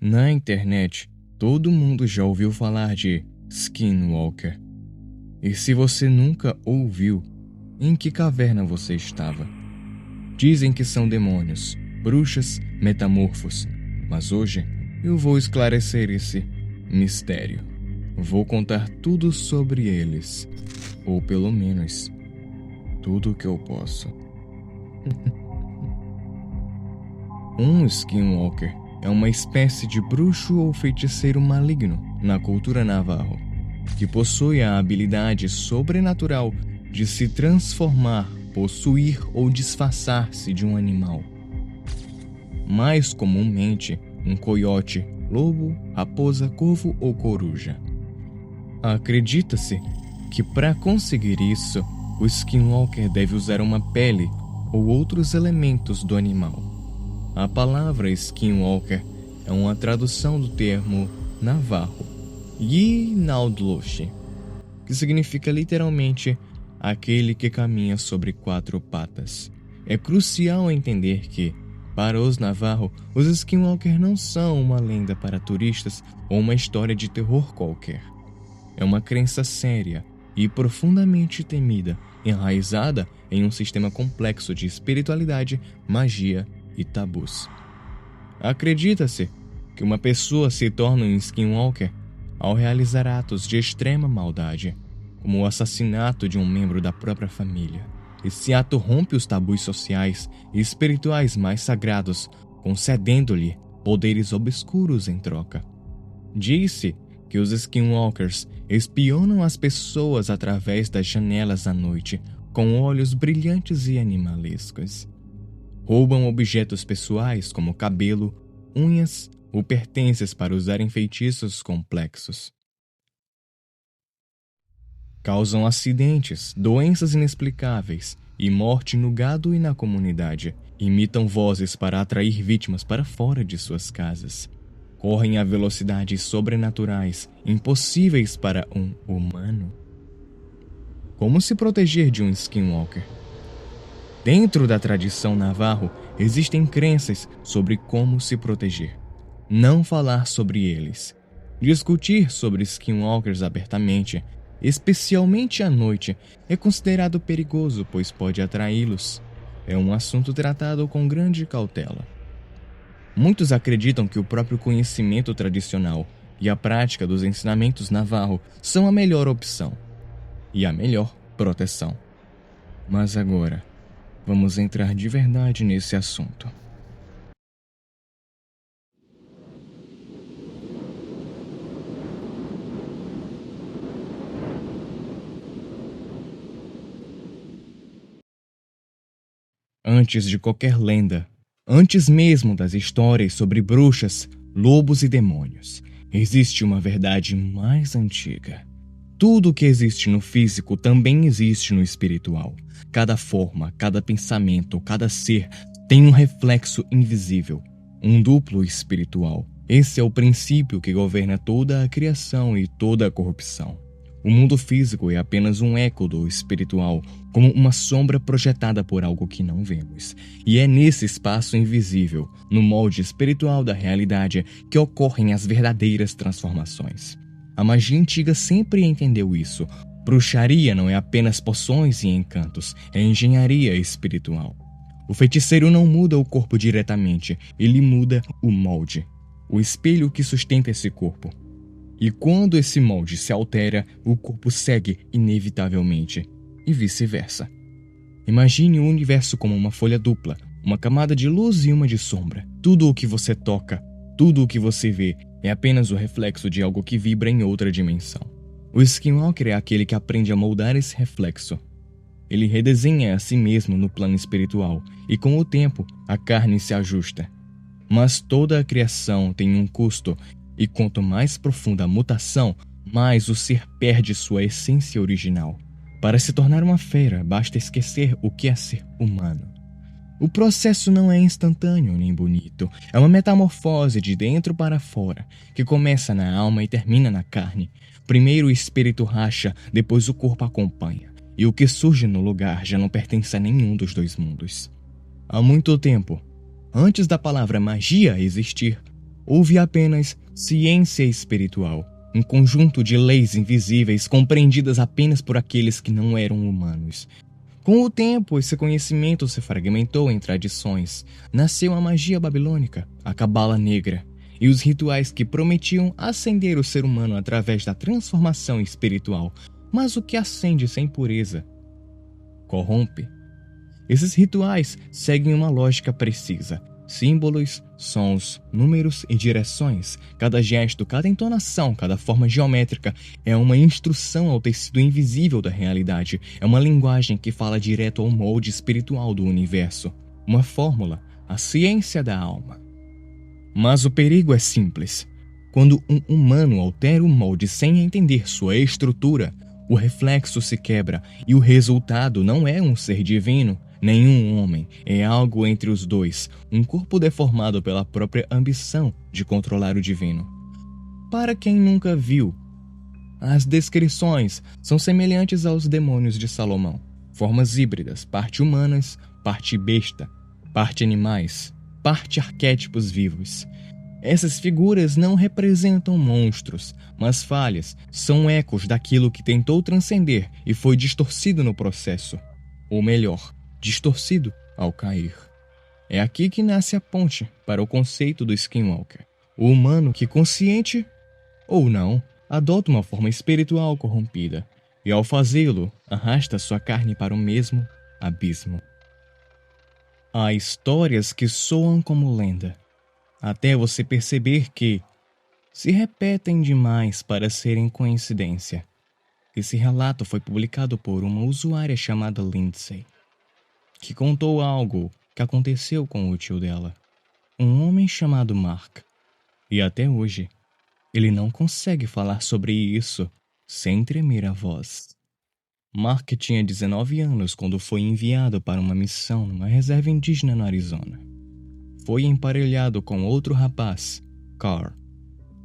Na internet, todo mundo já ouviu falar de Skinwalker. E se você nunca ouviu, em que caverna você estava? Dizem que são demônios, bruxas, metamorfos, mas hoje eu vou esclarecer esse mistério. Vou contar tudo sobre eles, ou pelo menos, tudo o que eu posso. Um Skinwalker é uma espécie de bruxo ou feiticeiro maligno na cultura navarro, que possui a habilidade sobrenatural de se transformar, possuir ou disfarçar-se de um animal. Mais comumente, um coiote, lobo, raposa, corvo ou coruja. Acredita-se que para conseguir isso, o Skinwalker deve usar uma pele ou outros elementos do animal. A palavra Skinwalker é uma tradução do termo navarro Yinaldloche, que significa literalmente aquele que caminha sobre 4 patas. É crucial entender que, para os navarro, os Skinwalker não são uma lenda para turistas ou uma história de terror qualquer. É uma crença séria e profundamente temida, enraizada em um sistema complexo de espiritualidade, magia e tabus. Acredita-se que uma pessoa se torna um Skinwalker ao realizar atos de extrema maldade, como o assassinato de um membro da própria família. Esse ato rompe os tabus sociais e espirituais mais sagrados, concedendo-lhe poderes obscuros em troca. Diz-se que os Skinwalkers espionam as pessoas através das janelas à noite, com olhos brilhantes e animalescos. Roubam objetos pessoais como cabelo, unhas ou pertences para usar em feitiços complexos. Causam acidentes, doenças inexplicáveis e morte no gado e na comunidade. Imitam vozes para atrair vítimas para fora de suas casas. Correm a velocidades sobrenaturais, impossíveis para um humano. Como se proteger de um Skinwalker? Dentro da tradição navarro, existem crenças sobre como se proteger. Não falar sobre eles. Discutir sobre Skinwalkers abertamente, especialmente à noite, é considerado perigoso, pois pode atraí-los. É um assunto tratado com grande cautela. Muitos acreditam que o próprio conhecimento tradicional e a prática dos ensinamentos navarro são a melhor opção e a melhor proteção. Mas agora, vamos entrar de verdade nesse assunto. Antes de qualquer lenda, antes mesmo das histórias sobre bruxas, lobos e demônios, existe uma verdade mais antiga. Tudo o que existe no físico também existe no espiritual. Cada forma, cada pensamento, cada ser tem um reflexo invisível, um duplo espiritual. Esse é o princípio que governa toda a criação e toda a corrupção. O mundo físico é apenas um eco do espiritual, como uma sombra projetada por algo que não vemos. E é nesse espaço invisível, no molde espiritual da realidade, que ocorrem as verdadeiras transformações. A magia antiga sempre entendeu isso. Bruxaria não é apenas poções e encantos, é engenharia espiritual. O feiticeiro não muda o corpo diretamente, ele muda o molde, o espelho que sustenta esse corpo. E quando esse molde se altera, o corpo segue inevitavelmente, e vice-versa. Imagine o universo como uma folha dupla, uma camada de luz e uma de sombra. Tudo o que você toca, tudo o que você vê, é apenas o reflexo de algo que vibra em outra dimensão. O Skinwalker é aquele que aprende a moldar esse reflexo. Ele redesenha a si mesmo no plano espiritual, e com o tempo, a carne se ajusta. Mas toda a criação tem um custo, e quanto mais profunda a mutação, mais o ser perde sua essência original. Para se tornar uma fera, basta esquecer o que é ser humano. O processo não é instantâneo nem bonito. É uma metamorfose de dentro para fora, que começa na alma e termina na carne. Primeiro o espírito racha, depois o corpo acompanha. E o que surge no lugar já não pertence a nenhum dos dois mundos. Há muito tempo, antes da palavra magia existir, houve apenas ciência espiritual, um conjunto de leis invisíveis compreendidas apenas por aqueles que não eram humanos. Com o tempo, esse conhecimento se fragmentou em tradições. Nasceu a magia babilônica, a cabala negra, e os rituais que prometiam ascender o ser humano através da transformação espiritual. Mas o que acende sem pureza corrompe. Esses rituais seguem uma lógica precisa. Símbolos, sons, números e direções. Cada gesto, cada entonação, cada forma geométrica é uma instrução ao tecido invisível da realidade. É uma linguagem que fala direto ao molde espiritual do universo. Uma fórmula, a ciência da alma. Mas o perigo é simples. Quando um humano altera o molde sem entender sua estrutura, o reflexo se quebra e o resultado não é um ser divino, nenhum homem, é algo entre os dois, um corpo deformado pela própria ambição de controlar o divino. Para quem nunca viu, as descrições são semelhantes aos demônios de Salomão, formas híbridas, parte humanas, parte besta, parte animais, parte arquétipos vivos. Essas figuras não representam monstros, mas falhas, são ecos daquilo que tentou transcender e foi distorcido no processo. Ou melhor, distorcido ao cair. É aqui que nasce a ponte para o conceito do Skinwalker. O humano que, consciente ou não, adota uma forma espiritual corrompida e, ao fazê-lo, arrasta sua carne para o mesmo abismo. Há histórias que soam como lenda, até você perceber que se repetem demais para serem coincidência. Esse relato foi publicado por uma usuária chamada Lindsay, que contou algo que aconteceu com o tio dela, um homem chamado Mark. E até hoje, ele não consegue falar sobre isso sem tremer a voz. Mark tinha 19 anos quando foi enviado para uma missão numa reserva indígena no Arizona. Foi emparelhado com outro rapaz, Carl.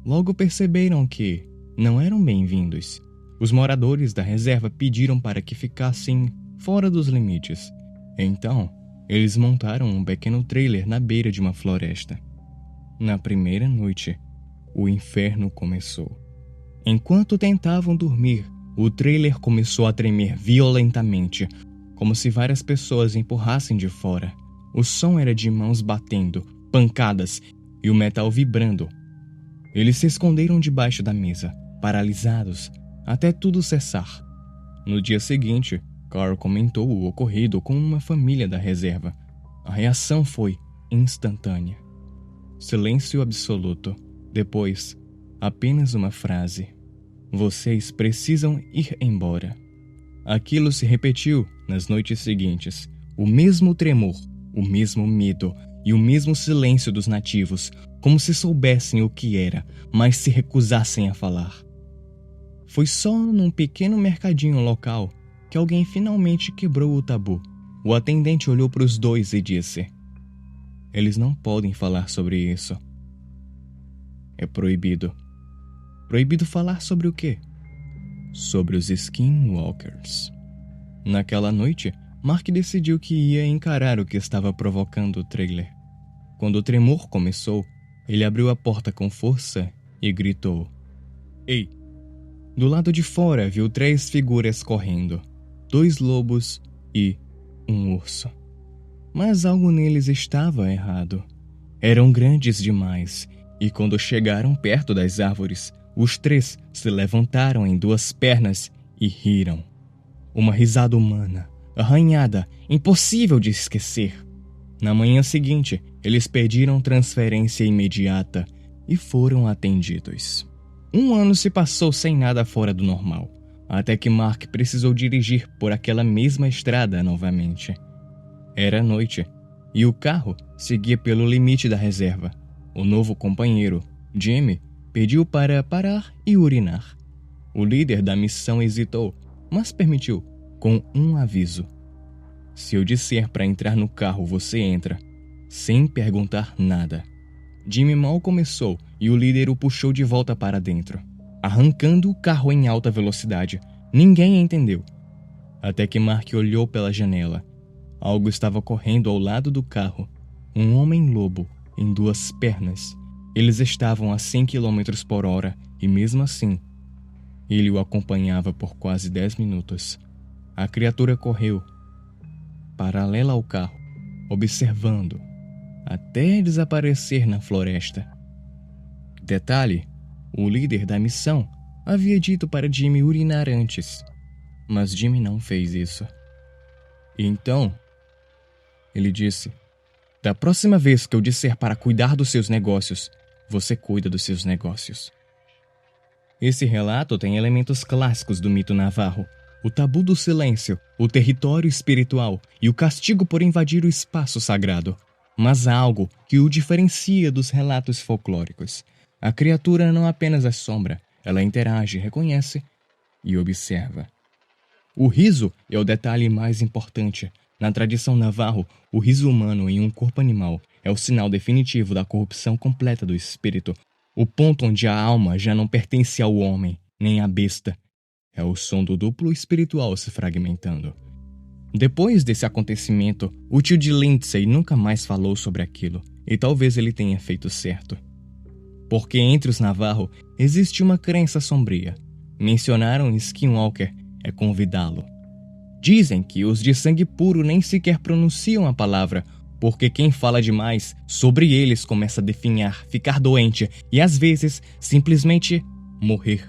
Logo perceberam que não eram bem-vindos. Os moradores da reserva pediram para que ficassem fora dos limites. Então, eles montaram um pequeno trailer na beira de uma floresta. Na primeira noite, o inferno começou. Enquanto tentavam dormir, o trailer começou a tremer violentamente, como se várias pessoas empurrassem de fora. O som era de mãos batendo, pancadas e o metal vibrando. Eles se esconderam debaixo da mesa, paralisados, até tudo cessar. No dia seguinte, Carl comentou o ocorrido com uma família da reserva. A reação foi instantânea. Silêncio absoluto. Depois, apenas uma frase: "Vocês precisam ir embora." Aquilo se repetiu nas noites seguintes. O mesmo tremor, o mesmo medo e o mesmo silêncio dos nativos, como se soubessem o que era, mas se recusassem a falar. Foi só num pequeno mercadinho local que alguém finalmente quebrou o tabu. O atendente olhou para os dois e disse: "Eles não podem falar sobre isso. É proibido." Proibido falar sobre o quê? Sobre os Skinwalkers. Naquela noite, Mark decidiu que ia encarar o que estava provocando o trailer. Quando o tremor começou, ele abriu a porta com força e gritou: "Ei!" Do lado de fora, viu 3 figuras correndo: 2 lobos e um urso. Mas algo neles estava errado. Eram grandes demais, e quando chegaram perto das árvores, os 3 se levantaram em 2 pernas e riram. Uma risada humana, arranhada, impossível de esquecer. Na manhã seguinte, eles pediram transferência imediata e foram atendidos. 1 ano se passou sem nada fora do normal, até que Mark precisou dirigir por aquela mesma estrada novamente. Era noite, e o carro seguia pelo limite da reserva. O novo companheiro, Jimmy, pediu para parar e urinar. O líder da missão hesitou, mas permitiu, com um aviso: "Se eu disser para entrar no carro, você entra, sem perguntar nada." Jimmy mal começou e o líder o puxou de volta para dentro, arrancando o carro em alta velocidade. Ninguém entendeu. Até que Mark olhou pela janela. Algo estava correndo ao lado do carro. Um homem-lobo em 2 pernas. Eles estavam a 100 km por hora e mesmo assim, ele o acompanhava por quase 10 minutos. A criatura correu, paralela ao carro, observando, até desaparecer na floresta. Detalhe, o líder da missão havia dito para Jimmy urinar antes, mas Jimmy não fez isso. Então, ele disse: "Da próxima vez que eu disser para cuidar dos seus negócios, você cuida dos seus negócios." Esse relato tem elementos clássicos do mito navarro: o tabu do silêncio, o território espiritual e o castigo por invadir o espaço sagrado. Mas há algo que o diferencia dos relatos folclóricos. A criatura não apenas assombra, ela interage, reconhece e observa. O riso é o detalhe mais importante. Na tradição navarro, o riso humano em um corpo animal é o sinal definitivo da corrupção completa do espírito, o ponto onde a alma já não pertence ao homem, nem à besta. É o som do duplo espiritual se fragmentando. Depois desse acontecimento, o tio de Lindsay nunca mais falou sobre aquilo, e talvez ele tenha feito certo. Porque entre os navarro existe uma crença sombria. Mencionaram Skinwalker é convidá-lo. Dizem que os de sangue puro nem sequer pronunciam a palavra, porque quem fala demais sobre eles começa a definhar, ficar doente e às vezes simplesmente morrer.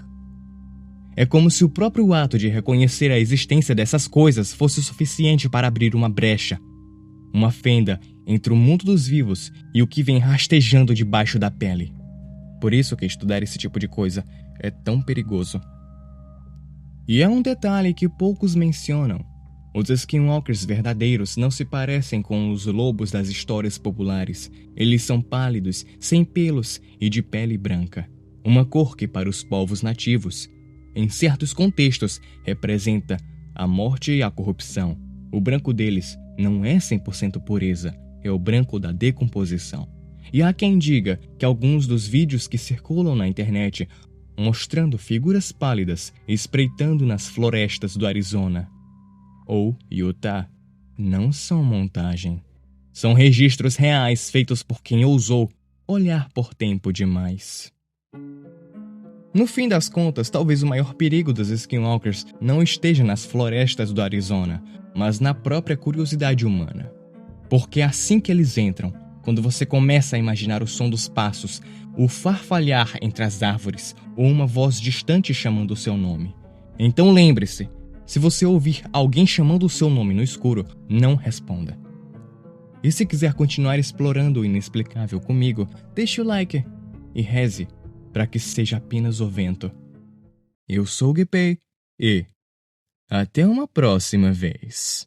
É como se o próprio ato de reconhecer a existência dessas coisas fosse o suficiente para abrir uma brecha, uma fenda entre o mundo dos vivos e o que vem rastejando debaixo da pele. Por isso que estudar esse tipo de coisa é tão perigoso. E é um detalhe que poucos mencionam. Os Skinwalkers verdadeiros não se parecem com os lobos das histórias populares. Eles são pálidos, sem pelos e de pele branca. Uma cor que para os povos nativos, em certos contextos, representa a morte e a corrupção. O branco deles não é 100% pureza, é o branco da decomposição. E há quem diga que alguns dos vídeos que circulam na internet mostrando figuras pálidas espreitando nas florestas do Arizona ou Utah não são montagem. São registros reais feitos por quem ousou olhar por tempo demais. No fim das contas, talvez o maior perigo dos Skinwalkers não esteja nas florestas do Arizona, mas na própria curiosidade humana. Porque assim que eles entram, quando você começa a imaginar o som dos passos, o farfalhar entre as árvores ou uma voz distante chamando o seu nome. Então lembre-se, se você ouvir alguém chamando o seu nome no escuro, não responda. E se quiser continuar explorando o inexplicável comigo, deixe o like e reze para que seja apenas o vento. Eu sou o Gepei e até uma próxima vez.